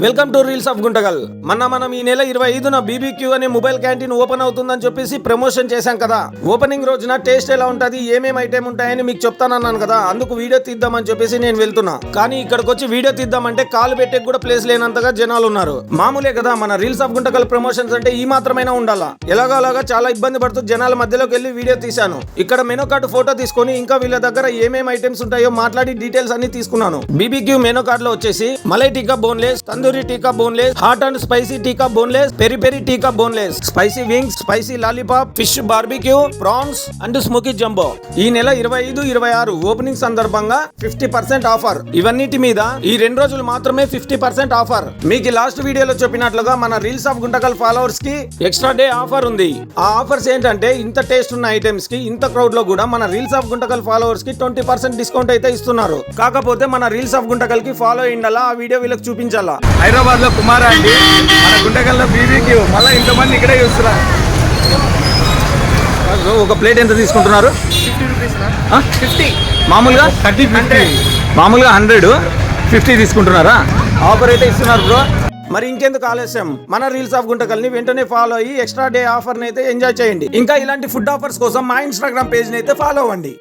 Welcome to reels of Guntakal. మనం ఈ నెల 25న బీబీక్యూ అనే మొబైల్ క్యాంటీన్ ఓపెన్ అవుతుందని చెప్పేసి ప్రమోషన్ చేశాం కదా. ఓపెనింగ్ రోజున టేస్ట్ ఎలా ఉంటది, ఏమేమి ఐటెం ఉంటాయని మీకు చెప్తానన్నాను కదా. అందుకు వీడియో తీద్దామని చెప్పేసి నేను వెళ్తున్నా. కానీ ఇక్కడికి వచ్చి వీడియో తీద్దామంటే కాలు పెట్టే కూడా ప్లేస్ లేనంతగా జనాలు ఉన్నారు. మామూలే కదా, మన రీల్స్ ఆఫ్ గుంటగల్ ప్రమోషన్స్ అంటే ఈ మాత్రమైనా ఉండాలా. ఎలాగోలాగా చాలా ఇబ్బంది పడుతూ జనాల మధ్యలోకి వెళ్ళి వీడియో తీశాను. ఇక్కడ మెనూ కార్డు ఫోటో తీసుకొని ఇంకా వీళ్ళ దగ్గర ఏమేమి ఐటమ్స్ ఉంటాయో మాట్లాడి డీటెయిల్స్ అన్ని తీసుకున్నాను. బీబీక్యూ మెనూ కార్డు లో వచ్చేసి మలై టీకా బోన్లెస్, తందూరి టీకా బోన్లెస్, హాట్ అండ్ స్పైసీ టీకా బోన్లెస్, పెరి పెరి టీకా boneless, spicy wings, spicy lollipop, fish barbecue, prawns and smoky jumbo. ఈ నెల 25, 26 ఓపెనింగ్ సందర్భంగా 50% ఆఫర్. ఇవన్నిటి మీద ఈ 2 రోజులు మాత్రమే 50% ఆఫర్. మీకు లాస్ట్ వీడియోలో చెప్పినట్లుగా మన రీల్స్ ఆఫ్ గుంటకల్ ఫాలోవర్స్ కి ఎక్స్ట్రా డే ఆఫర్ ఉంది. ఆ ఆఫర్స్ ఏంటంటే ఇంత టేస్ట్ ఉన్న ఐటమ్స్ కి ఇంత క్రౌడ్ లో కూడా మన రీల్స్ ఆఫ్ గుంటకల్ ఫాలోవర్స్ కి 20% డిస్కౌంట్ అయితే ఇస్తున్నారు. కాకపోతే మన రీల్స్ ఆఫ్ గుంటకల్ కి ఫాలో అయ్యిండాలా, ఆ వీడియో వీళ్ళకి చూపించాలా. హైదరాబాద్ లో కుమార్ అండి, మన గుంటకల్లో బీబీక్యూ, మళ్ళీ ఇంతమంది ఇక్కడే చూస్తున్నారు. ఒక ప్లేట్ ఎంత తీసుకుంటున్నారు? 50 మామూలుగా 100, 50 తీసుకుంటున్నారా? ఆఫర్ అయితే ఇస్తున్నారు బ్రో. మరి ఇంకెందుకు ఆలస్యం, మన రీల్స్ ఆఫ్ గుంటకల్ని వెంటనే ఫాలో అయ్యి ఎక్స్ట్రా డే ఆఫర్ అయితే ఎంజాయ్ చేయండి. ఇంకా ఇలాంటి ఫుడ్ ఆఫర్స్ కోసం మా ఇన్స్టాగ్రామ్ పేజ్ అయితే ఫాలో అవ్వండి.